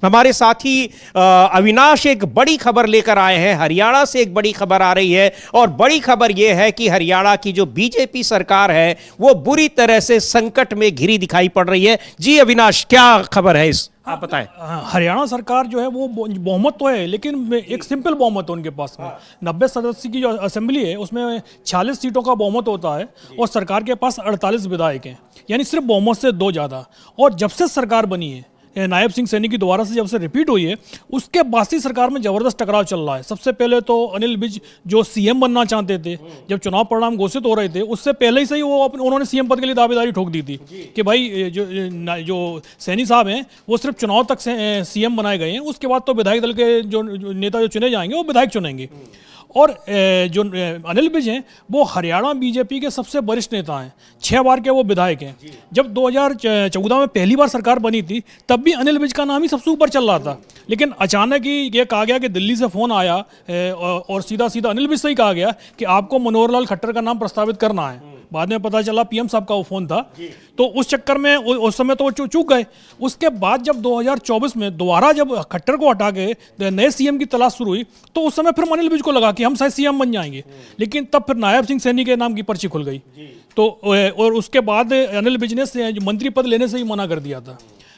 हमारे साथी अविनाश एक बड़ी खबर लेकर आए हैं। हरियाणा से एक बड़ी खबर आ रही है और बड़ी खबर यह है कि हरियाणा की जो बीजेपी सरकार है वो बुरी तरह से संकट में घिरी दिखाई पड़ रही है। जी अविनाश, क्या खबर है इस, आप बताएं। हरियाणा सरकार जो है वो बहुमत तो है, लेकिन एक सिंपल बहुमत है उनके पास में। 90 सदस्य की जो असेंबली है उसमें 46 सीटों का बहुमत होता है और सरकार के पास 48 विधायक हैं, यानी सिर्फ बहुमत से 2 ज़्यादा। और जब से सरकार बनी है, नायब सिंह सैनी की दोबारा से जब से रिपीट हुई है, उसके बाद से सरकार में जबरदस्त टकराव चल रहा है। सबसे पहले तो अनिल विज जो सीएम बनना चाहते थे, जब चुनाव परिणाम घोषित हो रहे थे उससे पहले ही से ही वो उन्होंने सीएम पद के लिए दावेदारी ठोक दी थी कि भाई जो सैनी साहब हैं वो सिर्फ चुनाव तक सीएम बनाए गए हैं, उसके बाद तो विधायक दल के जो नेता जो चुने जाएंगे वो विधायक चुनेंगे। और जो अनिल विज हैं वो हरियाणा बीजेपी के सबसे वरिष्ठ नेता हैं, 6 बार के वो विधायक हैं। जब 2014 में पहली बार सरकार बनी थी तब भी अनिल विज का नाम ही सबसे ऊपर चल रहा था, लेकिन अचानक ही ये कहा गया कि दिल्ली से फ़ोन आया और सीधा सीधा अनिल विज से ही कहा गया कि आपको मनोहर लाल खट्टर का नाम प्रस्तावित करना है। बाद में पता चला पीएम साहब का वो फ़ोन था, तो उस चक्कर में उस समय तो वो चूक गए। उसके बाद जब 2024 में दोबारा जब खट्टर को हटा के नए सीएम की तलाश शुरू हुई तो उस समय फिर अनिल विज को लगा कि हम शायद सीएम बन जाएंगे, लेकिन तब फिर नायब सिंह सैनी के नाम की पर्ची खुल गई। तो और उसके बाद अनिल विज ने मंत्री पद लेने से ही मना कर दिया था।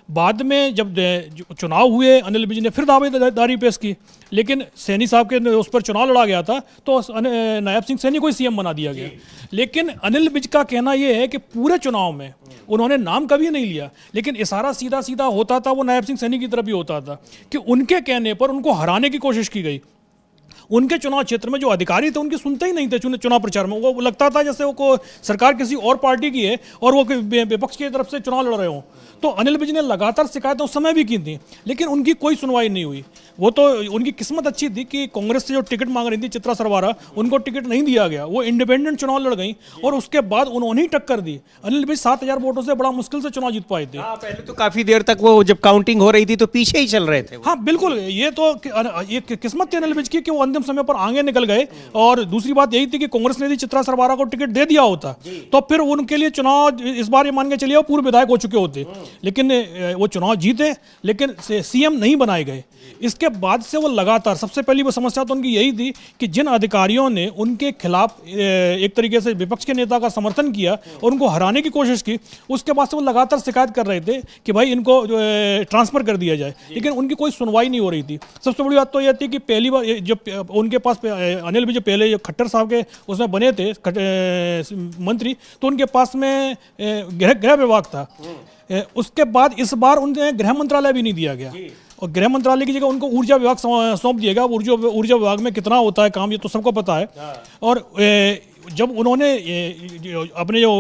बाद में जब चुनाव हुए अनिल विज ने फिर दावेदारी पेश की, लेकिन सैनी साहब के उस पर चुनाव लड़ा गया था तो नायब सिंह सैनी को ही सीएम बना दिया गया। लेकिन अनिल विज का कहना यह है कि पूरे चुनाव में उन्होंने नाम कभी नहीं लिया, लेकिन इशारा सीधा सीधा होता था वो नायब सिंह सैनी की तरफ ही होता था कि उनके कहने पर उनको हराने की कोशिश की गई। उनके चुनाव क्षेत्र में जो अधिकारी थे उनकी सुनते ही नहीं थे चुनाव प्रचार में। वो लगता था जैसे वो सरकार किसी और पार्टी की है और वो विपक्ष की तरफ से चुनाव लड़ रहे हों। तो अनिल विज ने लगातार शिकायतें उस समय भी की थी, लेकिन उनकी कोई सुनवाई नहीं हुई। वो तो उनकी किस्मत अच्छी थी कि कांग्रेस से जो टिकट मांग रही थी चित्रा सरवारा, उनको टिकट नहीं दिया गया, वो इंडिपेंडेंट चुनाव लड़ गई और उसके बाद उन्होंने ही टक्कर दी। अनिल विज 7000 वोटों से बड़ा मुश्किल से चुनाव जीत पाए थे। पहले तो काफी देर तक वो जब काउंटिंग हो रही थी तो पीछे ही चल रहे थे। हाँ बिल्कुल, ये तो ये किस्मत थी अनिल विज की कि वो अंतिम समय पर आगे निकल गए। और दूसरी बात यही थी कि कांग्रेस ने यदि चित्रा सरवारा को टिकट दे दिया होता तो फिर उनके लिए चुनाव इस बार ये मान के चलिए वो पूर्व विधायक हो चुके होते, लेकिन वो चुनाव जीते लेकिन सीएम नहीं बनाए गए। इसके बाद से वो लगातार, सबसे पहली वो समस्या तो उनकी यही थी कि जिन अधिकारियों ने उनके खिलाफ एक तरीके से विपक्ष के नेता का समर्थन किया और उनको हराने की कोशिश की, उसके बाद से वो लगातार शिकायत कर रहे थे कि भाई इनको ट्रांसफर कर दिया जाए, लेकिन उनकी कोई सुनवाई नहीं हो रही थी। सबसे बड़ी बात तो यह थी कि पहली बार जब उनके पास अनिल विज पहले खट्टर साहब के उसमें बने थे मंत्री, तो उनके पास में गृह विभाग था। उसके बाद इस बार उन्हें गृह मंत्रालय भी नहीं दिया गया और गृह मंत्रालय की जगह उनको ऊर्जा विभाग सौंप दिया गया। ऊर्जा विभाग में कितना होता है काम ये तो सबको पता है। और जब उन्होंने अपने जो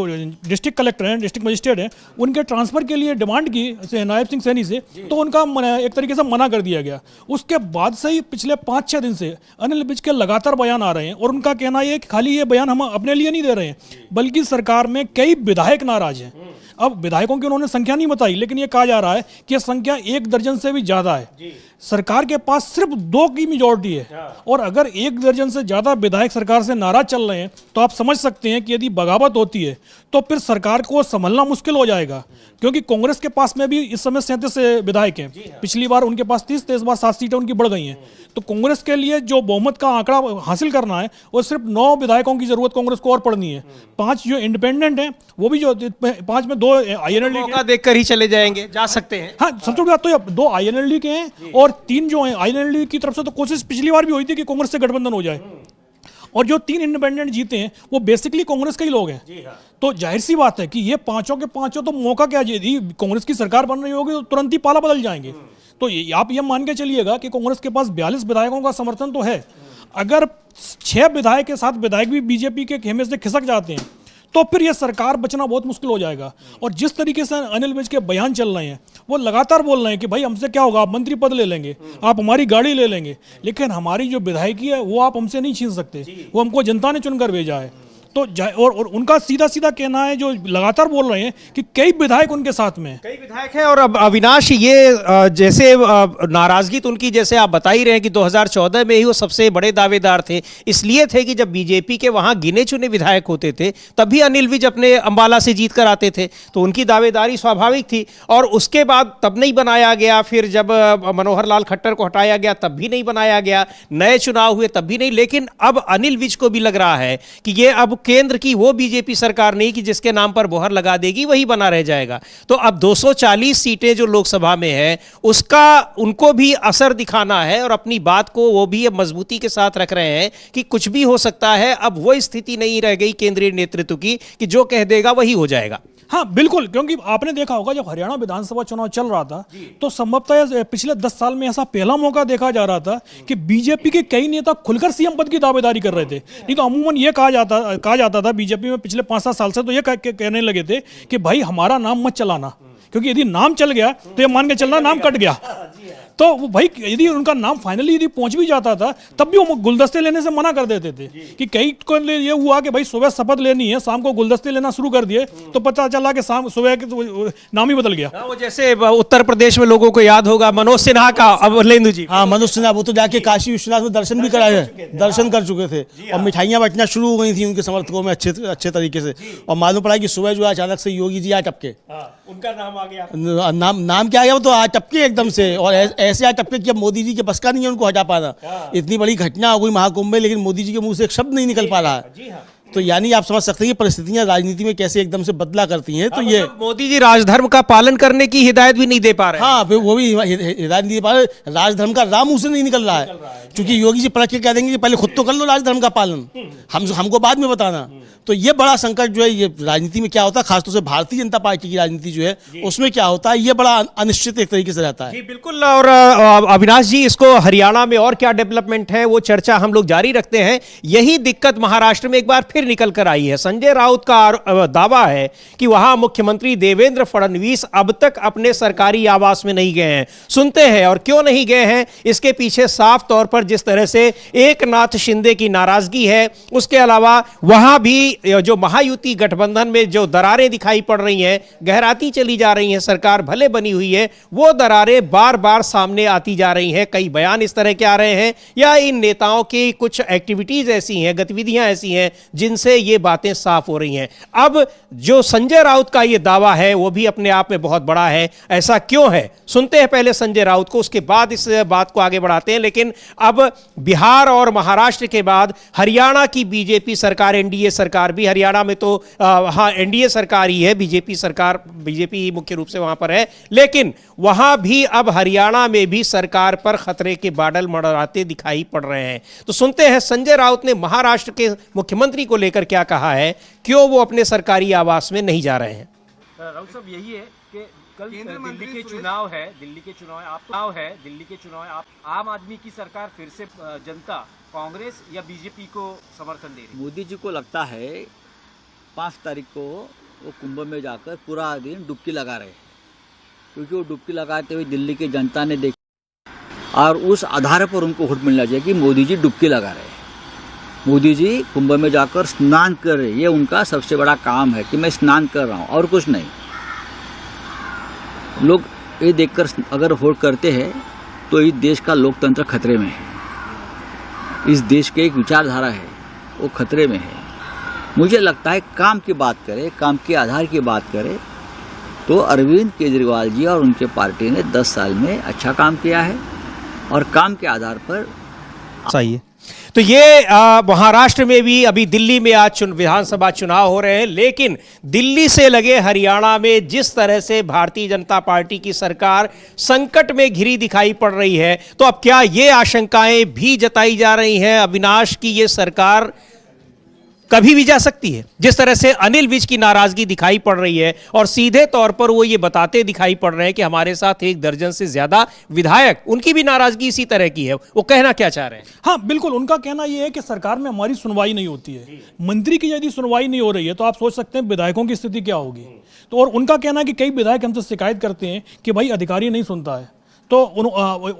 डिस्ट्रिक्ट कलेक्टर हैं, डिस्ट्रिक्ट मजिस्ट्रेट हैं, उनके ट्रांसफ़र के लिए डिमांड की नायब सिंह सैनी से, तो उनका एक तरीके से मना कर दिया गया। उसके बाद से ही पिछले 5-6 दिन से अनिल विज के लगातार बयान आ रहे हैं और उनका कहना यह है कि खाली ये बयान हम अपने लिए नहीं दे रहे हैं, बल्कि सरकार में कई विधायक नाराज हैं। अब विधायकों की उन्होंने संख्या नहीं बताई, लेकिन ये कहा जा रहा है कि यह संख्या 1 दर्जन से भी ज़्यादा है। सरकार के पास सिर्फ 2 की मेजॉरिटी है और अगर 1 दर्जन से ज़्यादा विधायक सरकार से नाराज चल रहे हैं तो आप समझ सकते हैं कि यदि बगावत होती है तो फिर सरकार को संभलना मुश्किल हो जाएगा, क्योंकि कांग्रेस के पास में भी इस समय 37 विधायक हैं। पिछली बार उनके पास 30 थे, इस बार 7 सीटें उनकी बढ़ गई हैं। तो कांग्रेस के लिए जो बहुमत का आंकड़ा हासिल करना है वो सिर्फ 9 विधायकों की जरूरत कांग्रेस को और पड़नी है। 5 जो इंडिपेंडेंट हैं वो भी जो 5 में 2 आईएनएलडी मौका देखकर ही चले जाएंगे, जा सकते हैं। हाँ, सबसे बड़ी बात तो 2 आईएनएलडी के हैं और 3 जो हैं आईएनएलडी की तरफ से तो कोशिश पिछली बार भी हुई थी कि कांग्रेस से गठबंधन हो जाए, और जो 3 इंडिपेंडेंट जीते हैं वो बेसिकली कांग्रेस के ही लोग हैं। तो जाहिर सी बात है कि ये 5 के 5 तो मौका क्या, यदि कांग्रेस की सरकार बन रही होगी तो तुरंत ही पाला बदल जाएंगे। तो आप ये मान के चलिएगा कि कांग्रेस के पास 42 विधायकों का समर्थन तो है। अगर 6 विधायक के 7 विधायक भी बीजेपी के खेमे से खिसक जाते हैं तो फिर यह सरकार बचना बहुत मुश्किल हो जाएगा। और जिस तरीके से अनिल विज के बयान चल रहे हैं, वो लगातार बोल रहे हैं कि भाई हमसे क्या होगा, आप मंत्री पद ले लेंगे, आप हमारी गाड़ी ले लेंगे, लेकिन हमारी जो विधायकी है वो आप हमसे नहीं छीन सकते, वो हमको जनता ने चुनकर भेजा है। और उनका सीधा सीधा कहना है, जो लगातार बोल रहे हैं कि कई विधायक उनके साथ में हैं। कई विधायक हैं। और अब अविनाश, ये जैसे नाराजगी तो उनकी, जैसे आप बता ही रहे हैं कि 2014 में ही वो सबसे बड़े दावेदार थे। इसलिए थे कि जब बीजेपी के वहां गिने चुने विधायक होते थे तभी अनिल विज अपने अंबाला से जीत कर आते थे, तो उनकी दावेदारी स्वाभाविक थी। और उसके बाद तब नहीं बनाया गया, फिर जब मनोहर लाल खट्टर को हटाया गया तब भी नहीं बनाया गया, नए चुनाव हुए तब भी नहीं। लेकिन अब अनिल विज को भी लग रहा है कि ये अब केंद्र की वो बीजेपी सरकार नहीं कि जिसके नाम पर मोहर लगा देगी वही बना रह जाएगा। तो अब 240 सीटें जो लोकसभा में है उसका उनको भी असर दिखाना है और अपनी बात को वो भी अब मजबूती के साथ रख रहे हैं कि कुछ भी हो सकता है। अब वो स्थिति नहीं रह गई केंद्रीय नेतृत्व की कि जो कह देगा वही हो जाएगा। हाँ बिल्कुल, क्योंकि आपने देखा होगा जब हरियाणा विधानसभा चुनाव चल रहा था तो संभवतः पिछले 10 साल में ऐसा पहला मौका देखा जा रहा था कि बीजेपी के कई नेता खुलकर सीएम पद की दावेदारी कर रहे थे। नहीं तो अमूमन ये कहा जाता था बीजेपी में पिछले 5-7 साल से, तो ये कहने लगे थे कि भाई हमारा नाम मत चलाना, क्योंकि यदि नाम चल गया तो ये मान के चलना नाम कट गया। तो वो भाई यदि उनका नाम फाइनली यदि पहुंच भी जाता था तब भी वो गुलदस्ते लेने से मना कर देते थे कि कई को ये हुआ कि भाई सुबह शपथ लेनी है, शाम को गुलदस्ते लेना शुरू कर दिए तो पता चला कि शाम सुबह के नाम ही बदल गया। वो जैसे उत्तर प्रदेश में लोगों को याद होगा मनोज सिन्हा का, अब लेंदू जी। हाँ, मनोज सिन्हा, वो तो जाके काशी विश्वनाथ में दर्शन भी कराए हैं, दर्शन कर चुके थे और मिठाइयाँ बंटना शुरू हो गई थी उनके समर्थकों में अच्छे तरीके से। और मालूम पड़ा कि सुबह जो है अचानक से योगी जी आ टपके, उनका नाम आ गया। नाम क्या आ गया, वो तो आ टपके एकदम से, और ऐसे आ टपके कि अब मोदी जी के बस का नहीं है उनको हटा पाना। इतनी बड़ी घटना हो गई महाकुंभ में, लेकिन मोदी जी के मुंह से एक शब्द नहीं निकल पा रहा है। तो यानी आप समझ सकते हैं कि परिस्थितियां राजनीति में कैसे एकदम से बदला करती हैं। तो ये मोदी जी राजधर्म का पालन करने की हिदायत भी नहीं दे पा रहे। हाँ, वो भी हिदायत नहीं दे पा रहे। राजधर्म का राम मुंह से नहीं निकल रहा है, क्योंकि योगी जी पलट के कह देंगे कि पहले खुद तो कर लो राजधर्म का पालन, हमको बाद में बताना। तो ये बड़ा संकट जो है, ये राजनीति में क्या होता है, खासतौर से भारतीय जनता पार्टी की राजनीति जो है उसमें क्या होता है, ये बड़ा अनिश्चित एक तरीके से रहता है। जी बिल्कुल। और अविनाश जी, इसको हरियाणा में और क्या डेवलपमेंट है वो चर्चा हम लोग जारी रखते हैं। यही दिक्कत महाराष्ट्र में एक बार फिर निकल कर आई है। संजय राउत का दावा है कि वहां मुख्यमंत्री देवेंद्र फडणवीस अब तक अपने सरकारी आवास में नहीं गए हैं। सुनते हैं और क्यों नहीं गए हैं, इसके पीछे साफ तौर पर जिस तरह से एकनाथ शिंदे की नाराजगी है, उसके अलावा वहां भी जो महायुति गठबंधन में जो दरारें दिखाई पड़ रही हैं, गहराती चली जा रही हैं, सरकार भले बनी हुई है, वो दरारें बार बार सामने आती जा रही हैं। कई बयान इस तरह के आ रहे हैं या इन नेताओं की कुछ एक्टिविटीज ऐसी हैं, गतिविधियां ऐसी हैं जिनसे ये बातें साफ हो रही हैं। अब जो संजय राउत का ये दावा है वो भी अपने आप में बहुत बड़ा है। ऐसा क्यों है, सुनते हैं पहले संजय राउत को, उसके बाद इस बात को आगे बढ़ाते हैं। लेकिन अब बिहार और महाराष्ट्र के बाद हरियाणा की बीजेपी सरकार, एनडीए सरकार भी, हरियाणा में तो हाँ एनडीए सरकार ही है, बीजेपी सरकार, बीजेपी मुख्य रूप से वहां पर है, लेकिन वहां भी अब हरियाणा में भी सरकार पर खतरे के बादल मंडराते दिखाई पड़ रहे हैं। तो सुनते हैं संजय राउत ने महाराष्ट्र के मुख्यमंत्री को लेकर क्या कहा है, क्यों वो अपने सरकारी आवास में नहीं जा रहे हैं। राउत साहब, यही है कि कल दिल्ली के चुनाव है, दिल्ली के चुनाव है, आप आम आदमी की सरकार, फिर से जनता कांग्रेस या बीजेपी को समर्थन दे रही है? मोदी जी को लगता है 5 तारीख को वो कुंभ में जाकर पूरा दिन डुबकी लगा रहे हैं, क्योंकि वो डुबकी लगाते हुए दिल्ली की जनता ने देखा और उस आधार पर उनको वोट मिलना चाहिए कि मोदी जी डुबकी लगा रहे हैं, मोदी जी कुंभ में जाकर स्नान कर रहे हैं। ये उनका सबसे बड़ा काम है कि मैं स्नान कर रहा हूँ और कुछ नहीं। लोग ये देखकर अगर वोट करते हैं तो इस देश का लोकतंत्र खतरे में है, इस देश की एक विचारधारा है वो खतरे में है। मुझे लगता है काम की बात करें, काम के आधार की बात करें तो अरविंद केजरीवाल जी और उनके पार्टी ने 10 साल में अच्छा काम किया है और काम के आधार पर सही है। तो ये महाराष्ट्र में भी, अभी दिल्ली में आज विधानसभा चुनाव हो रहे हैं, लेकिन दिल्ली से लगे हरियाणा में जिस तरह से भारतीय जनता पार्टी की सरकार संकट में घिरी दिखाई पड़ रही है, तो अब क्या ये आशंकाएं भी जताई जा रही हैं अविनाश की ये सरकार कभी भी जा सकती है? जिस तरह से अनिल विज की नाराजगी दिखाई पड़ रही है और सीधे तौर पर वो ये बताते दिखाई पड़ रहे हैं कि हमारे साथ 1 दर्जन से ज्यादा विधायक, उनकी भी नाराजगी इसी तरह की है। वो कहना क्या चाह रहे हैं? हाँ बिल्कुल, उनका कहना यह है कि सरकार में हमारी सुनवाई नहीं होती है। मंत्री की यदि सुनवाई नहीं हो रही है तो आप सोच सकते हैं विधायकों की स्थिति क्या होगी। तो और उनका कहना है कि कई विधायक हमसे शिकायत करते हैं कि भाई अधिकारी नहीं सुनता है। तो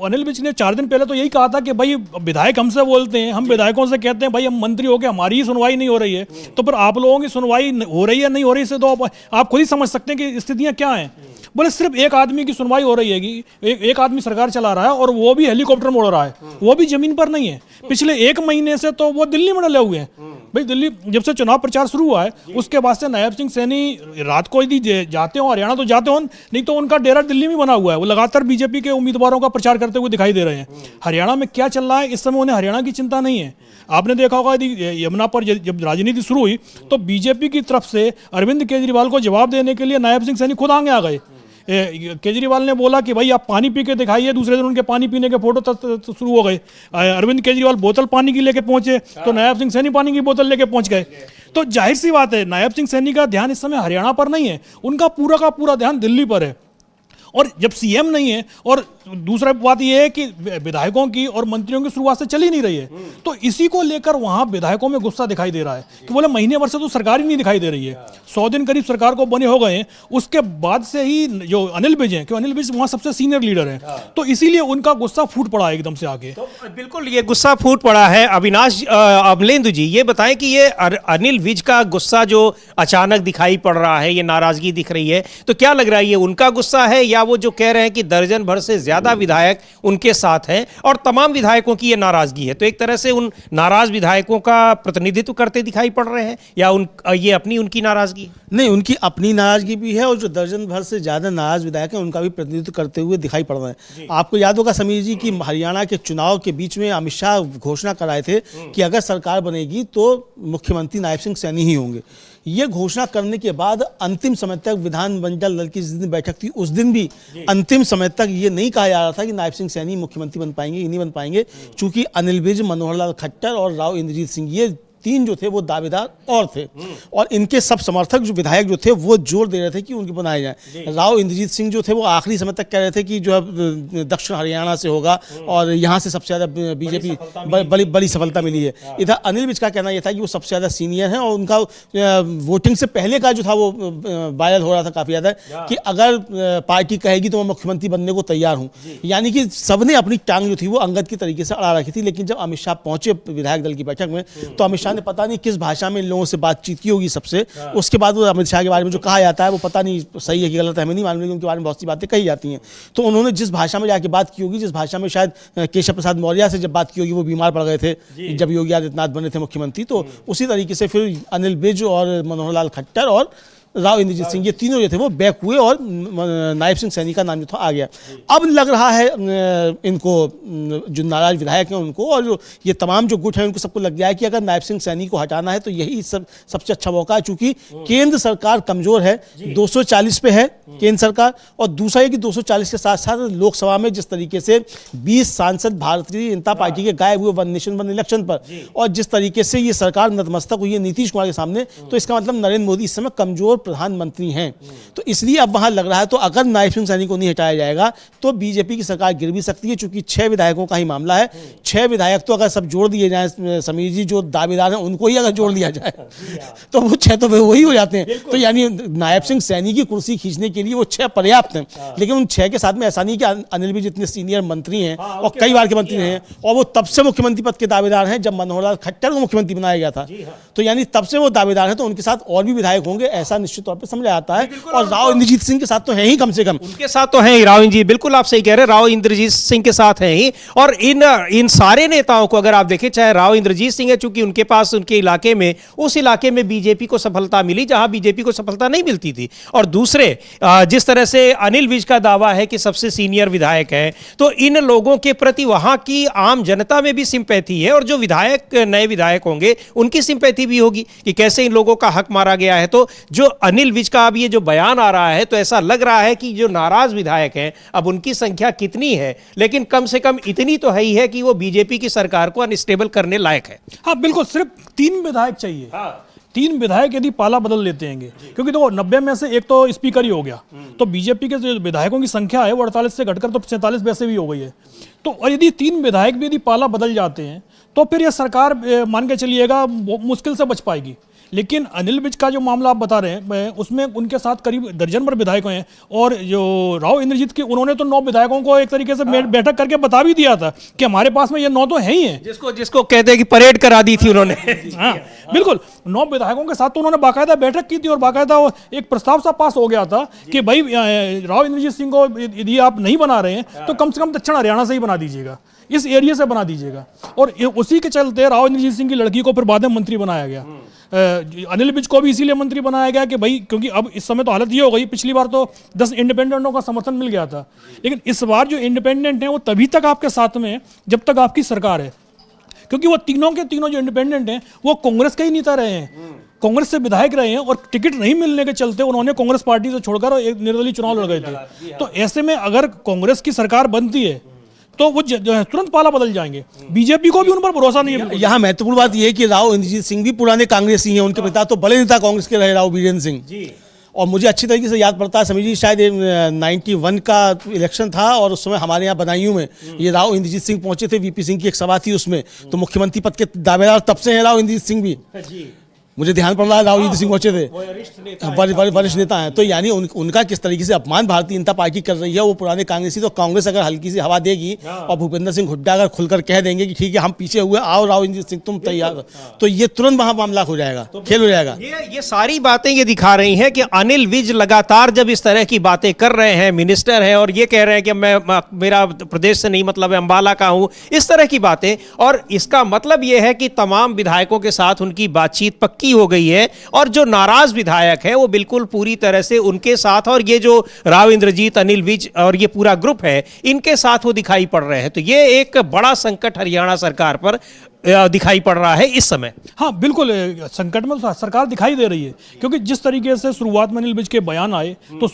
अनिल विज ने 4 दिन पहले तो यही कहा था कि भाई विधायक हमसे बोलते हैं, हम विधायकों से कहते हैं भाई हम मंत्री हो गए, हमारी ही सुनवाई नहीं हो रही है, तो फिर आप लोगों की सुनवाई हो रही है नहीं हो रही से तो आप खुद ही समझ सकते हैं कि स्थितियां क्या हैं। बोले सिर्फ एक आदमी की सुनवाई हो रही है कि एक आदमी सरकार चला रहा है और वो भी हेलीकॉप्टर में उड़ रहा है, वो भी जमीन पर नहीं है। पिछले 1 महीने से तो वो दिल्ली में डले हुए हैं। भाई दिल्ली जब से चुनाव प्रचार शुरू हुआ है उसके बाद से नायब सिंह सैनी रात को यदि जाते हो हरियाणा तो जाते हो, नहीं तो उनका डेरा दिल्ली में बना हुआ है। वो लगातार बीजेपी के उम्मीदवारों का प्रचार करते हुए दिखाई दे रहे हैं। हरियाणा में क्या चल रहा है इस समय उन्हें हरियाणा की चिंता नहीं है। आपने देखा होगा यदि यमुना पर जब राजनीति शुरू हुई तो बीजेपी की तरफ से अरविंद केजरीवाल को जवाब देने के लिए नायब सिंह सैनी खुद आगे आ गए। केजरीवाल ने बोला कि भाई आप पानी पी के दिखाइए, दूसरे दिन उनके पानी पीने के फोटो शुरू हो गए। अरविंद केजरीवाल बोतल पानी की लेके पहुंचे तो नायब सिंह सैनी पानी की बोतल लेके पहुंच गए। तो जाहिर सी बात है नायब सिंह सैनी का ध्यान इस समय हरियाणा पर नहीं है, उनका पूरा का पूरा ध्यान दिल्ली पर है। और जब सीएम नहीं है और दूसरा बात यह है कि विधायकों की और मंत्रियों की शुरुआत से चली नहीं रही है, तो इसी को लेकर वहां विधायकों में गुस्सा दिखाई दे रहा है कि बोले महीने भर से तो सरकार ही नहीं दिखाई दे रही है। 100 दिन करीब सरकार को बने हो गए हैं, उसके बाद से ही जो अनिल विज हैं, क्योंकि अनिल विज वहां सबसे सीनियर लीडर हैं, तो इसीलिए उनका गुस्सा फूट पड़ा एकदम से आगे। तो बिल्कुल ये गुस्सा फूट पड़ा है। अविनाश अमलेंदु जी ये बताएं कि ये अनिल विज का गुस्सा जो अचानक दिखाई पड़ रहा है, ये नाराजगी दिख रही है, तो क्या लग रहा है ये उनका गुस्सा है या वो जो कह रहे हैं कि दर्जन भर से ज्यादा विधायक उनके साथ हैं और तमाम विधायकों की ये नाराजगी है, तो एक तरह से उन नाराज विधायकों का प्रतिनिधित्व करते दिखाई पड़ रहे हैं या ये अपनी उनकी नाराजगी है? नहीं, उनकी अपनी नाराजगी भी है और जो दर्जन भर से ज़्यादा नाराज विधायक हैं उनका भी प्रतिनिधित्व करते हुए दिखाई पड़ रहा है। आपको याद होगा समीर जी कि हरियाणा के चुनाव के बीच में अमित शाह घोषणा कराए थे कि अगर सरकार बनेगी तो मुख्यमंत्री नायब सिंह सैनी ही होंगे। ये घोषणा करने के बाद अंतिम समय तक विधानमंडल दल की जिस दिन बैठक थी उस दिन भी अंतिम समय तक ये नहीं कहा जा रहा था कि नायब सिंह सैनी मुख्यमंत्री बन पाएंगे कि नहीं बन पाएंगे, चूंकि अनिल विज, मनोहर लाल खट्टर और राव इंद्रजीत सिंह ये 3 जो थे वो दावेदार और थे और इनके सब समर्थक जो विधायक जो थे वो जोर दे रहे थे कि उनके बनाए जाए। राव इंद्रजीत सिंह जो थे वो आखिरी समय तक कह रहे थे कि जो है दक्षिण हरियाणा से होगा और यहाँ से सबसे ज़्यादा बीजेपी बड़ी सफलता मिली है। इधर अनिल विज का कहना यह था कि वो सबसे ज़्यादा सीनियर हैं और उनका वोटिंग से पहले का जो था वो वायरल हो रहा था काफ़ी ज़्यादा कि अगर पार्टी कहेगी तो मैं मुख्यमंत्री बनने को तैयार हूँ। यानी कि सबने अपनी टांग जो थी वो अंगद की तरीके से अड़ा रखी थी। लेकिन जब अमित शाह पहुंचे विधायक दल की बैठक में तो अमित शाह ने पता नहीं किस भाषा में इन लोगों से बातचीत की होगी सबसे, उसके बाद वो अमित शाह के बारे में जो कहा जाता है वो पता नहीं सही है कि गलत है, हमें नहीं मालूम, लेकिन उनके बारे में बहुत सी बातें कही जाती हैं। तो उन्होंने जिस भाषा में जाके बात की होगी, जिस भाषा में शायद केशव प्रसाद मौर्य से जब बात की होगी, वो बीमार पड़ गए थे जब योगी आदित्यनाथ बने थे मुख्यमंत्री, तो उसी तरीके से फिर अनिल विज और मनोहर लाल खट्टर और राव इंद्रजीत सिंह ये तीनों जो थे वो बैक हुए और नायब सिंह सैनी का नाम जो था आ गया। अब लग रहा है इनको जो नाराज विधायक हैं उनको और जो ये तमाम जो गुट हैं उनको सबको लग गया है कि अगर नायब सिंह सैनी को हटाना है तो यही सबसे अच्छा मौका है, चूंकि केंद्र सरकार कमजोर है, 240 पे है केंद्र सरकार, और दूसरा है कि 240 के साथ साथ लोकसभा में जिस तरीके से 20 सांसद भारतीय जनता पार्टी के गायब हुए वन नेशन वन इलेक्शन पर, और जिस तरीके से ये सरकार नतमस्तक हुई है नीतीश कुमार के सामने, तो इसका मतलब नरेंद्र मोदी इस समय कमजोर प्रधानमंत्री हैं। तो इसलिए अब वहां लग रहा है तो अगर नायब सिंह सैनी को नहीं हटाया जाएगा तो बीजेपी की सरकार गिर भी सकती है, चूंकि 6 विधायकों का ही मामला है। 6 विधायक तो अगर सब जोड़ दिए जाए समीर जी, जो दावेदार हैं उनको ही अगर जोड़ दिया जाए तो वो 6 तो वही हो जाते हैं। तो यानी नायब सिंह सैनी की कुर्सी खींचने के लिए वो 6 पर्याप्त हैं। लेकिन उन 6 के साथ में ऐसा नहीं कि अनिल विज इतने सीनियर मंत्री हैं और कई बार के मंत्री हैं और वो तब से मुख्यमंत्री पद के दावेदार हैं जब मनोहर लाल खट्टर को मुख्यमंत्री बनाया गया था। तो यानी तब से वो दावेदार हैं, तो उनके साथ और भी विधायक होंगे ऐसा निश्चित तौर पर समझा जाता है। और राव इंद्रजीत सिंह के साथ तो है ही, कम से कम उनके साथ तो है राव इंद्रजीत, बिल्कुल आप सही कह रहे हैं, राव इंद्रजीत सिंह के साथ है ही। और इन सारे नेताओं को अगर आप देखें, चाहे राव इंद्रजीत सिंह है, चूंकि उनके पास उनके इलाके में उस इलाके में बीजेपी को सफलता मिली जहां बीजेपी को सफलता नहीं मिलती थी, और दूसरे जिस तरह से अनिल विज का दावा है कि सबसे सीनियर विधायक है, तो इन लोगों के प्रति वहां की आम जनता में भी सिंपैथी है और जो विधायक नए विधायक होंगे उनकी सिंपैथी भी होगी कि कैसे इन लोगों का हक मारा गया है। तो जो अनिल विज का अब ये जो बयान आ रहा है तो ऐसा लग रहा है कि जो नाराज विधायक हैं अब उनकी संख्या कितनी है, लेकिन कम से कम इतनी तो है ही है कि वो बीजेपी की सरकार को अनस्टेबल करने लायक है। हाँ बिल्कुल, सिर्फ 3 विधायक चाहिए। 3 विधायक यदि पाला बदल लेते हैं, क्योंकि देखो 90 में से एक तो स्पीकर ही हो गया, तो बीजेपी के जो विधायकों की संख्या है वो 48 से घटकर तो 47 वैसे भी हो गई है। तो और यदि 3 विधायक भी यदि पाला बदल जाते हैं तो फिर यह सरकार मान के चलिएगा मुश्किल से बच पाएगी। लेकिन अनिल विज का जो मामला आप बता रहे हैं उसमें उनके साथ करीब दर्जन भर विधायक हैं, और जो राव इंद्रजीत की उन्होंने तो 9 विधायकों को एक तरीके से बैठक करके बता भी दिया था कि हमारे पास में ये 9 तो है ही हैं, जिसको कहते हैं कि परेड करा दी थी उन्होंने। हाँ बिल्कुल, 9 विधायकों के साथ तो उन्होंने बाकायदा बैठक की थी और बाकायदा एक प्रस्ताव सा पास हो गया था कि भाई राव इंद्रजीत सिंह को यदि आप नहीं बना रहे हैं तो कम से कम दक्षिण हरियाणा से ही बना दीजिएगा, इस एरिया से बना दीजिएगा। और उसी के चलते राव इंद्रजीत सिंह की लड़की को फिर बाद में मंत्री बनाया गया। अनिल विज को भी इसीलिए मंत्री बनाया गया कि भाई क्योंकि अब इस समय तो हालत ये हो गई, पिछली बार तो 10 इंडिपेंडेंटों का समर्थन मिल गया था, लेकिन इस बार जो इंडिपेंडेंट हैं वो तभी तक आपके साथ में है जब तक आपकी सरकार है, क्योंकि वो तीनों के तीनों जो इंडिपेंडेंट हैं वो कांग्रेस के ही नेता रहे हैं, कांग्रेस से विधायक रहे हैं, और टिकट नहीं मिलने के चलते उन्होंने कांग्रेस पार्टी से छोड़कर एक निर्दलीय चुनाव लड़ गए थे। तो ऐसे में अगर कांग्रेस की सरकार बनती है तो वो तुरंत पाला बदल जाएंगे। बीजेपी को भी उन पर भरोसा नहीं है। यहाँ महत्वपूर्ण बात यह है कि राव इंद्रजीत सिंह भी पुराने कांग्रेसी हैं, उनके पिता तो बड़े नेता कांग्रेस के रहे, राव बीरेंद्र सिंह। और मुझे अच्छी तरीके से याद पड़ता है, समीर जी शायद 91 का इलेक्शन था और उस समय हमारे यहाँ बदायूं में ये राव इंद्रजीत सिंह पहुंचे थे, वीपी सिंह की एक सभा थी उसमें, तो मुख्यमंत्री पद के दावेदार तब से हैं राव इंद्रजीत सिंह भी। मुझे ध्यान पड़ रहा है राव इंद्रजीत सिंह पहुंचे थे, वरिष्ठ नेता हैं। तो यानी उनका किस तरीके से अपमान भारतीय जनता पार्टी कर रही है, वो पुराने कांग्रेसी। तो कांग्रेस अगर हल्की सी हवा देगी और भूपेंद्र सिंह हुड्डा अगर खुलकर कह देंगे कि ठीक है हम पीछे हुए, आओ राव इंद्रजीत सिंह तुम तैयार, तो ये तुरंत वहां मामला हो जाएगा, खेल हो जाएगा। ये सारी बातें ये दिखा रही हैं कि अनिल विज लगातार जब इस तरह की बातें कर रहे हैं, मिनिस्टर हैं और ये कह रहे हैं कि मेरा प्रदेश से नहीं मतलब है, अंबाला का हूं, इस तरह की बातें, और इसका मतलब ये है कि तमाम विधायकों के साथ उनकी बातचीत पक्की हो गई है और जो नाराज विधायक है वो बिल्कुल पूरी तरह से उनके साथ, और ये जो राव इंद्रजीत, अनिल विज और ये पूरा ग्रुप है इनके साथ वो दिखाई पड़ रहे हैं। तो ये एक बड़ा संकट हरियाणा सरकार पर दिखाई पड़ रहा है इस समय। हाँ बिल्कुल, संकट में तो सरकार दिखाई दे रही है, क्योंकि जिस तरीके से शुरुआत में अनिल विज के बयान आए तो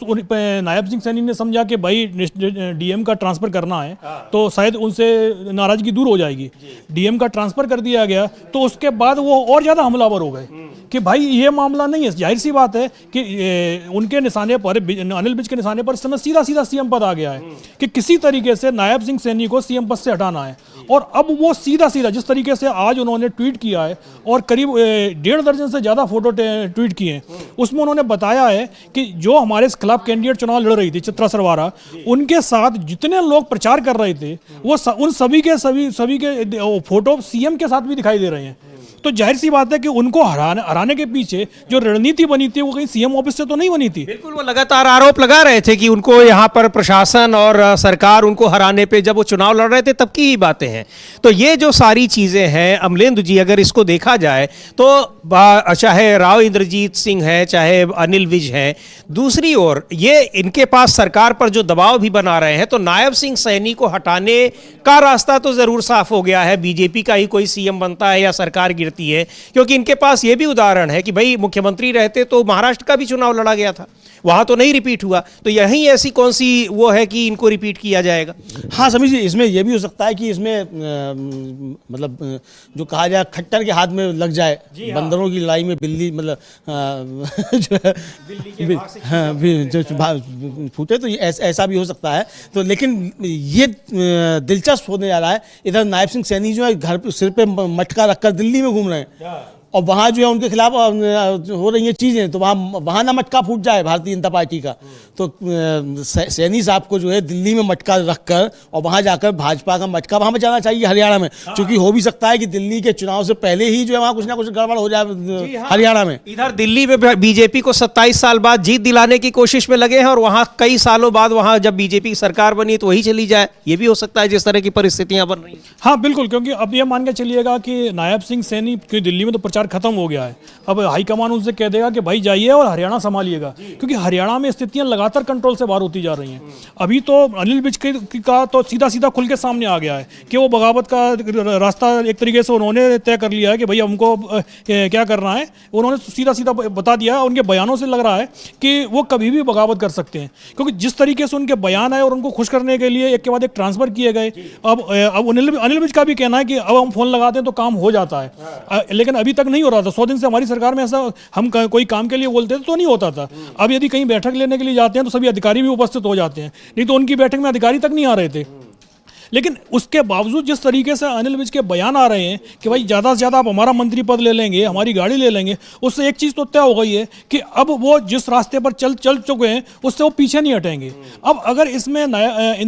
नायब सिंह सैनी ने समझा कि भाई डीएम का ट्रांसफर करना है तो शायद उनसे नाराजगी दूर हो जाएगी, डीएम का ट्रांसफर कर दिया गया, तो उसके बाद वो और ज़्यादा हमलावर हो गए कि भाई ये मामला नहीं है। जाहिर सी बात है कि उनके निशाने पर, अनिल विज के निशाने पर समय सीधा सीधा सीएम पद आ गया है कि किसी तरीके से नायब सिंह सैनी को सीएम पद से हटाना है। और अब वो सीधा सीधा जिस तरीके से आज उन्होंने ट्वीट किया है और करीब 1.5 दर्जन से ज़्यादा फोटो ट्वीट किए हैं, उसमें उन्होंने बताया है कि जो हमारे खिलाफ कैंडिडेट चुनाव लड़ रही थी चित्रा सरवारा, उनके साथ जितने लोग प्रचार कर रहे थे वो उन सभी के फोटो सीएम के साथ भी दिखाई दे रहे हैं। तो जाहिर सी बात है कि उनको हराने के पीछे जो रणनीति बनी थी वो कहीं सीएम ऑफिस से तो नहीं बनी थी। बिल्कुल, वो लगातार आरोप लगा रहे थे कि उनको यहाँ पर प्रशासन और सरकार उनको हराने पे, जब वो चुनाव लड़ रहे थे तब की ही बातें हैं। तो ये जो सारी चीज़ें हैं अमलेंदु जी, अगर इसको देखा जाए तो चाहे राव इंद्रजीत सिंह है चाहे अनिल विज है, दूसरी ओर ये इनके पास सरकार पर जो दबाव भी बना रहे हैं, तो नायब सिंह सैनी को हटाने का रास्ता तो ज़रूर साफ हो गया है। बीजेपी का ही कोई सीएम बनता है या सरकार गिरती है, क्योंकि इनके पास ये भी उदाहरण है कि भाई मुख्यमंत्री रहते तो महाराष्ट्र का भी चुनाव लड़ा गया था, वहां तो नहीं रिपीट हुआ, तो यहीं ऐसी कौन सी वो है कि इनको रिपीट किया जाएगा। हाँ समझिए, इसमें यह भी हो सकता है कि इसमें मतलब जो कहा जाए खट्टर के हाथ में लग जाए, बंदरों की लड़ाई में बिल्ली मतलब जो फूटे, तो ऐसा भी हो सकता है। तो लेकिन ये दिलचस्प होने जा रहा है, इधर नायब सिंह सैनी जो है घर पे सिर पे मटका रखकर दिल्ली में घूम रहे हैं और वहाँ जो है उनके खिलाफ हो रही हैं चीज़ें, तो वहाँ ना मटका फूट जाए भारतीय जनता पार्टी का। तो सैनी साहब को जो है दिल्ली में मटका रखकर और वहाँ जाकर भाजपा का मटका वहाँ बचाना चाहिए हरियाणा में, क्योंकि हो भी सकता है कि दिल्ली के चुनाव से पहले ही जो है वहाँ कुछ ना कुछ गड़बड़ हो जाए हरियाणा में। इधर दिल्ली में बीजेपी को 27 साल बाद जीत दिलाने की कोशिश में लगे हैं और वहाँ कई सालों बाद वहाँ जब बीजेपी की सरकार बनी तो वही चली जाए, ये भी हो सकता है जिस तरह की परिस्थितियाँ बन रही हैं। हाँ बिल्कुल, क्योंकि अब ये मान के चलिएगा कि नायब सिंह सैनी की दिल्ली में तो प्रचार खत्म हो गया है, अब हाईकमान उनसे कह देगा कि भाई जाइए और हरियाणा संभालिएगा, क्योंकि हरियाणा में स्थितियां लगातार कंट्रोल से बाहर होती जा रही हैं। अभी तो अनिल विज का तो सीधा सीधा खुल के सामने आ गया है कि वो बगावत का रास्ता एक तरीके से उन्होंने तय कर लिया है कि भाई हमको क्या करना है, उन्होंने सीधा सीधा बता दिया। उनके बयानों से लग रहा है कि वो कभी भी बगावत कर सकते हैं, क्योंकि जिस तरीके से उनके बयान आए और उनको खुश करने के लिए एक के बाद एक ट्रांसफर किए गए। अब अनिल विज का भी कहना है कि अब हम फोन लगाते हैं तो काम हो जाता है, लेकिन अभी तक नहीं हो रहा था। 100 दिन से हमारी सरकार में ऐसा हम कोई काम के लिए बोलते थे तो नहीं होता था। अब यदि कहीं बैठक लेने के लिए जाते हैं तो सभी अधिकारी भी उपस्थित हो जाते हैं, नहीं तो उनकी बैठक में अधिकारी तक नहीं आ रहे थे। लेकिन उसके बावजूद जिस तरीके से अनिल विज के बयान आ रहे हैं कि भाई ज़्यादा से ज़्यादा आप हमारा मंत्री पद ले लेंगे, हमारी गाड़ी ले लेंगे, उससे एक चीज़ तो तय हो गई है कि अब वो जिस रास्ते पर चल चुके हैं उससे वो पीछे नहीं हटेंगे। अब अगर इसमें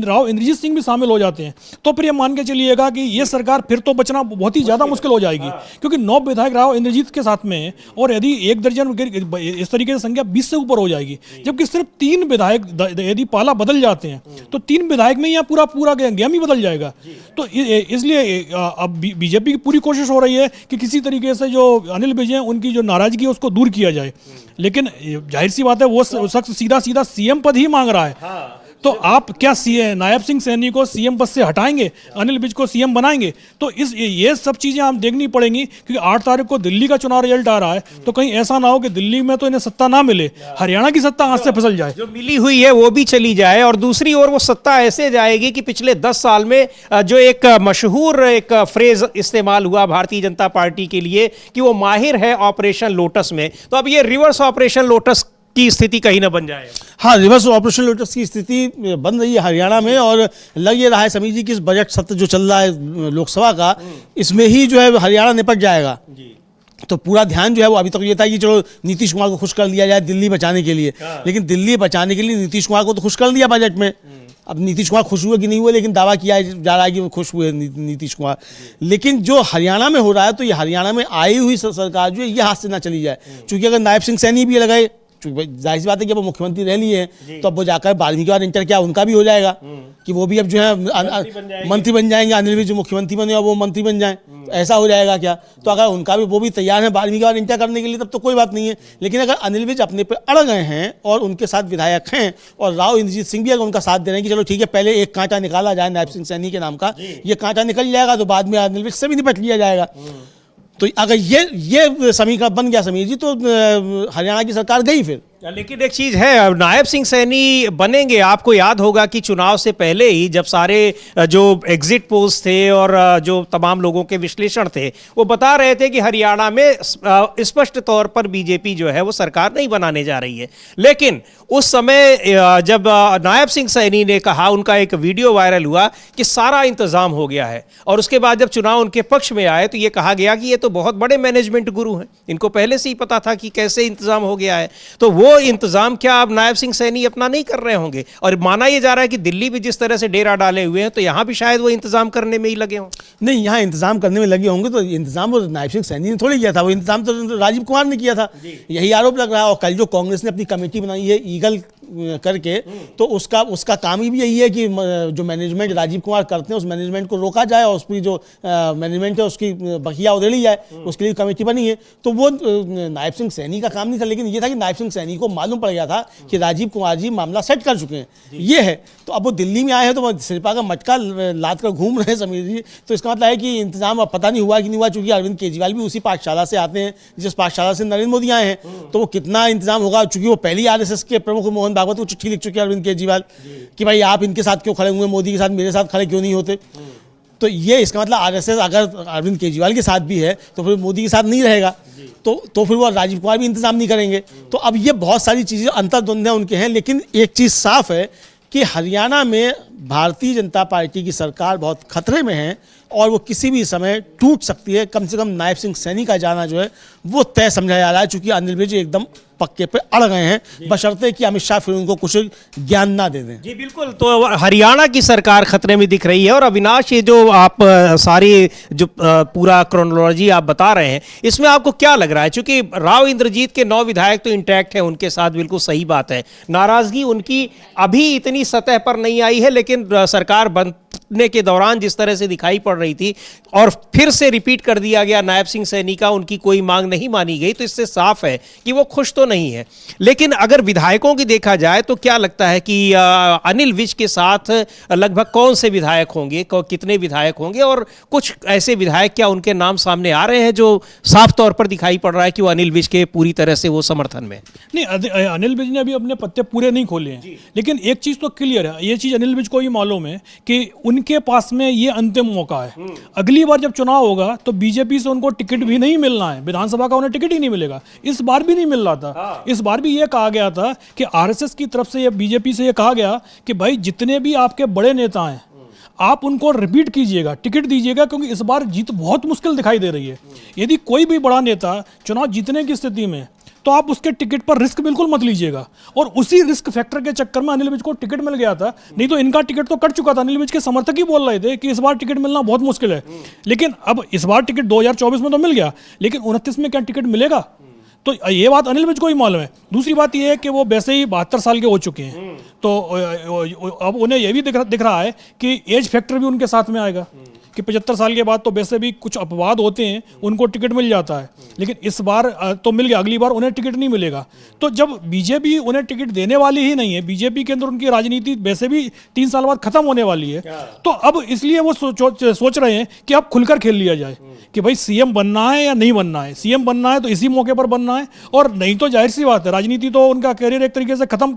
राव इंद्रजीत सिंह भी शामिल हो जाते हैं तो फिर ये मान के चलिएगा कि ये सरकार फिर तो बचना बहुत ही ज़्यादा मुश्किल हो जाएगी, क्योंकि 9 विधायक राव इंद्रजीत के साथ में हैं और यदि 1 दर्जन इस तरीके से संख्या 20 से ऊपर हो जाएगी, जबकि सिर्फ 3 विधायक यदि पाला बदल जाते हैं तो 3 विधायक में यहाँ पूरा गेम ही बदल जाएगा। तो इसलिए अब बीजेपी की पूरी कोशिश हो रही है कि किसी तरीके से जो अनिल विज हैं उनकी जो नाराजगी है उसको दूर किया जाए, लेकिन जाहिर सी बात है वो शख्स सीधा सीएम पद ही मांग रहा है। तो आप क्या नायब सिंह सैनी को सीएम पद से हटाएंगे, अनिल विज को सीएम बनाएंगे? तो ये सब चीजें हम देखनी पड़ेंगी, क्योंकि 8 तारीख को दिल्ली का चुनाव रिजल्ट आ रहा है, तो कहीं ऐसा ना हो कि दिल्ली में तो इन्हें सत्ता ना मिले, हरियाणा की सत्ता हाथ से फिसल जाए, जो मिली हुई है वो भी चली जाए, और दूसरी ओर वो सत्ता ऐसे जाएगी कि पिछले 10 साल में जो एक मशहूर एक फ्रेज इस्तेमाल हुआ भारतीय जनता पार्टी के लिए कि वो माहिर है ऑपरेशन लोटस में, तो अब ये रिवर्स ऑपरेशन लोटस की स्थिति कहीं ना बन जाए। हाँ, रिवर्स ऑपरेशन लोटस की स्थिति बन रही है हरियाणा में, और लग ये रहा है समीर जी कि इस बजट सत्र जो चल रहा है लोकसभा का, इसमें ही जो है हरियाणा निपट जाएगा। तो पूरा ध्यान जो है वो अभी तक ये था कि चलो नीतीश कुमार को खुश कर लिया जाए दिल्ली बचाने के लिए, लेकिन दिल्ली बचाने के लिए नीतीश कुमार को तो खुश कर दिया बजट में। अब नीतीश कुमार खुश हुए कि नहीं हुए, लेकिन दावा किया जा रहा है कि वो खुश हुए नीतीश कुमार। लेकिन जो हरियाणा में हो रहा है, तो ये हरियाणा में आई हुई सरकार जो है ये हाथ से ना चली जाए, क्योंकि अगर नायब सिंह सैनी भी लगाए, जाहिर सी बात है कि वो मुख्यमंत्री रह लिए हैं, तो अब वो जाकर 12वीं के बाद इंटर क्या उनका भी हो जाएगा कि वो भी अब जो है मंत्री बन जाएंगे, अनिल विज जो मुख्यमंत्री बने और वो मंत्री बन जाएं, तो ऐसा हो जाएगा क्या? तो अगर उनका भी वो भी तैयार है 12वीं के बाद इंटर करने के लिए, तब तो कोई बात नहीं है। लेकिन अगर अनिल विज अपने पर अड़ गए हैं और उनके साथ विधायक हैं, और राव इंद्रजीत सिंह भी अगर उनका साथ दे रहे हैं कि चलो ठीक है पहले एक कांटा निकाला जाए नायब सिंह सैनी के नाम का, ये कांटा निकल जाएगा तो बाद में अनिल विज से भी निपट लिया जाएगा। तो अगर ये समीकरण बन गया समीर जी, तो हरियाणा की सरकार गई फिर। लेकिन एक चीज है, नायब सिंह सैनी बनेंगे, आपको याद होगा कि चुनाव से पहले ही जब सारे जो एग्जिट पोल्स थे और जो तमाम लोगों के विश्लेषण थे वो बता रहे थे कि हरियाणा में स्पष्ट तौर पर बीजेपी जो है वो सरकार नहीं बनाने जा रही है। लेकिन उस समय जब नायब सिंह सैनी ने कहा, उनका एक वीडियो वायरल हुआ कि सारा इंतजाम हो गया है, और उसके बाद जब चुनाव उनके पक्ष में आए तो ये कहा गया कि ये तो बहुत बड़े मैनेजमेंट गुरु हैं, इनको पहले से ही पता था कि कैसे इंतजाम हो गया है। तो वो इंतजाम क्या अब नायब सिंह सैनी अपना नहीं कर रहे होंगे? और माना यह जा रहा है कि दिल्ली भी जिस तरह से डेरा डाले हुए हैं, तो यहां भी शायद वो इंतजाम करने में ही लगे हों। नहीं, यहाँ इंतजाम करने में लगे होंगे, तो इंतजाम वो नायब सिंह सैनी ने थोड़ी किया था, वो इंतजाम तो राजीव कुमार ने किया था, यही आरोप लग रहा है। और कल जो कांग्रेस ने अपनी कमेटी बनाई है ईगल करके, तो उसका काम ही भी यही है कि जो मैनेजमेंट राजीव कुमार करते हैं उस मैनेजमेंट को रोका जाए और उसकी जो मैनेजमेंट है उसकी बखिया उधेड़ी जाए, उसके लिए कमेटी बनी है। तो वो नायब सिंह सैनी का काम नहीं था, लेकिन ये था कि नायब सिंह सैनी को मालूम पड़ गया था कि राजीव कुमार जी मामला सेट कर चुके हैं, ये है। तो अब वो दिल्ली में आए हैं तो वो सिरपा का मटका लाद कर घूम रहे हैं समीर जी। तो इसका मतलब है कि इंतजाम अब पता नहीं हुआ कि नहीं हुआ, चूंकि अरविंद केजरीवाल भी उसी पाठशाला से आते हैं जिस पाठशाला से नरेंद्र मोदी आए हैं, तो वो कितना इंतजाम होगा, चूंकि वो पहली आरएसएस के प्रमुख मोहन भागवत को चिट्ठी लिख चुके हैं अरविंद केजरीवाल कि भाई आप इनके साथ क्यों खड़े हुए, मोदी के साथ मेरे साथ खड़े क्यों नहीं होते। तो ये इसका मतलब आरएसएस अगर अरविंद केजरीवाल के साथ भी है तो फिर मोदी के साथ नहीं रहेगा, तो फिर वो राजीव कुमार भी इंतजाम नहीं करेंगे। तो अब ये बहुत सारी चीज़ें अंतर्द्वंद उनके हैं, लेकिन एक चीज़ साफ है कि हरियाणा में भारतीय जनता पार्टी की सरकार बहुत खतरे में है और वो किसी भी समय टूट सकती है। कम से कम नायब सिंह सैनी का जाना जो है वो तय समझा जा रहा है, चूंकि अनिल विज एकदम पक्के पे अड़ गए हैं, बशर्ते कि अमित शाह फिर उनको कुछ ज्ञान ना दे दें। जी बिल्कुल, तो हरियाणा की सरकार खतरे में दिख रही है। और अविनाश, ये जो आप सारी जो पूरा क्रोनोलॉजी आप बता रहे हैं, इसमें आपको क्या लग रहा है? क्योंकि राव इंद्रजीत के 9 विधायक तो इंटैक्ट हैं, उनके साथ बिल्कुल सही बात है, नाराजगी उनकी अभी इतनी सतह पर नहीं आई है, लेकिन सरकार बनने के दौरान जिस तरह से दिखाई पड़ रही थी और फिर से रिपीट कर दिया गया नायब सिंह सैनी का, उनकी कोई मांग नहीं मानी गई, तो इससे साफ है कि वो खुश तो नहीं है। लेकिन अगर विधायकों की देखा जाए तो क्या लगता है कि अनिल विज के साथ लगभग कौन से विधायक होंगे, कितने विधायक होंगे, और कुछ ऐसे विधायक क्या उनके नाम सामने आ रहे हैं जो साफ तौर पर दिखाई पड़ रहा है कि वो अनिल विज के पूरी तरह से वो समर्थन में? नहीं, अनिल विज ने अभी अपने पत्ते पूरे नहीं खोले हैं, लेकिन एक चीज तो क्लियर है, ये चीज अनिल विज को ही मालूम है कि उनके पास में ये अंतिम मौका है। अगली बार जब चुनाव होगा तो बीजेपी से उनको टिकट भी नहीं मिलना है, विधानसभा का उन्हें टिकट ही नहीं मिलेगा। इस बार भी नहीं मिल रहा था। इस बार भी ये कहा गया था कि आरएसएस की तरफ से, ये बीजेपी से ये कहा गया कि भाई जितने भी आपके बड़े नेता हैं आप उनको रिपीट कीजिएगा, टिकट दीजिएगा, क्योंकि इस बार जीत बहुत मुश्किल दिखाई दे रही है। यदि कोई भी बड़ा नेता चुनाव जीतने की स्थिति में, तो आप उसके टिकट पर रिस्क बिल्कुल मत लीजिएगा। और उसी रिस्क फैक्टर के चक्कर में अनिल विज को टिकट मिल गया था, नहीं तो इनका टिकट तो कट चुका था। अनिल विज के समर्थक ही बोल रहे थे कि इस बार टिकट मिलना बहुत मुश्किल है, लेकिन अब इस बार टिकट 2024 में तो मिल गया, लेकिन 29 में क्या टिकट मिलेगा? तो ये बात अनिल विज को ही मालूम है। दूसरी बात ये है कि वो वैसे ही 72 साल के हो चुके हैं, तो अब उन्हें यह भी दिख रहा है कि एज फैक्टर भी उनके साथ में आएगा कि 75 साल के बाद तो वैसे भी कुछ अपवाद होते हैं, उनको टिकट मिल जाता है, लेकिन इस बार तो मिल गया, अगली बार उन्हें टिकट नहीं मिलेगा। तो जब बीजेपी उन्हें टिकट देने वाली ही नहीं है, बीजेपी के अंदर उनकी राजनीति वैसे भी 3 साल बाद खत्म होने वाली है, तो अब इसलिए वो सोच रहे हैं कि अब खुलकर खेल लिया जाए कि भाई सीएम बनना है या नहीं बनना है। सीएम बनना है तो इसी मौके पर बनना है, और नहीं तो जाहिर सी बात है, राजनीति तो उनका करियर एक तरीके से खत्म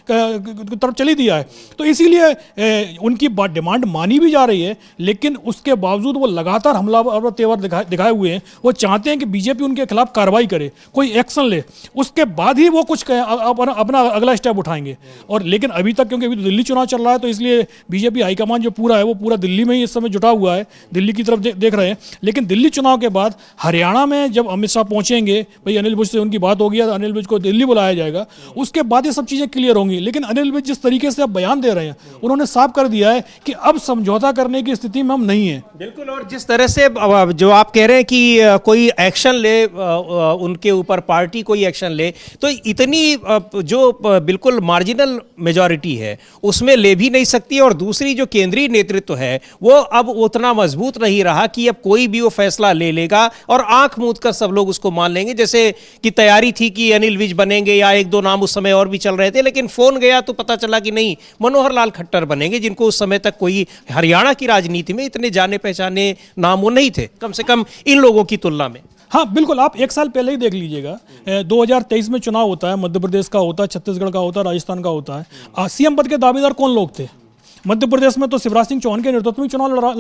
तरफ चली दिया है। तो इसीलिए उनकी डिमांड मानी भी जा रही है, लेकिन उसके बावजूद वो लगातार हमलावर तेवर दिखाए हुए हैं। वो चाहते हैं कि बीजेपी उनके खिलाफ कार्रवाई करे, कोई एक्शन ले, उसके बाद ही वो कुछ अपना अगला स्टेप उठाएंगे। और लेकिन अभी तक, क्योंकि अभी तो दिल्ली चुनाव चल रहा है, तो इसलिए बीजेपी हाईकमान जो पूरा है वो पूरा दिल्ली में ही इस समय जुटा हुआ है, दिल्ली की तरफ देख रहे हैं। लेकिन दिल्ली चुनाव के बाद हरियाणा में जब अमित शाह पहुंचेंगे, भाई अनिल विज से उनकी बात होगी, अनिल विज को दिल्ली बुलाया जाएगा, उसके बाद ये सब चीज़ें क्लियर होंगी। लेकिन अनिल विज जिस तरीके से अब बयान दे रहे हैं, उन्होंने साफ कर दिया है कि अब समझौता करने की स्थिति में हम नहीं हैं। बिल्कुल। और जिस तरह से जो आप कह रहे हैं कि कोई एक्शन ले, उनके ऊपर पार्टी कोई एक्शन ले, तो इतनी जो बिल्कुल मार्जिनल मेजॉरिटी है उसमें ले भी नहीं सकती। और दूसरी जो केंद्रीय नेतृत्व है वो अब उतना मजबूत नहीं रहा कि अब कोई भी वो फैसला ले लेगा और आंख मूंद कर सब लोग उसको मान लेंगे। जैसे कि तैयारी थी कि अनिल विज बनेंगे या 1-2 नाम उस समय और भी चल रहे थे, लेकिन फोन गया तो पता चला कि नहीं, मनोहर लाल खट्टर बनेंगे, जिनको उस समय तक कोई हरियाणा की राजनीति में इतने जाने पहचाने नाम वो नहीं थे, कम से कम इन लोगों की तुलना में। हाँ बिल्कुल, आप 1 साल पहले ही देख लीजिएगा, 2023 में चुनाव होता है, मध्य प्रदेश का होता है, छत्तीसगढ़ का होता है, राजस्थान का होता है। सीएम पद के दावेदार कौन लोग थे? मध्य प्रदेश में तो शिवराज सिंह चौहान के नेतृत्व में चुनाव लड़ा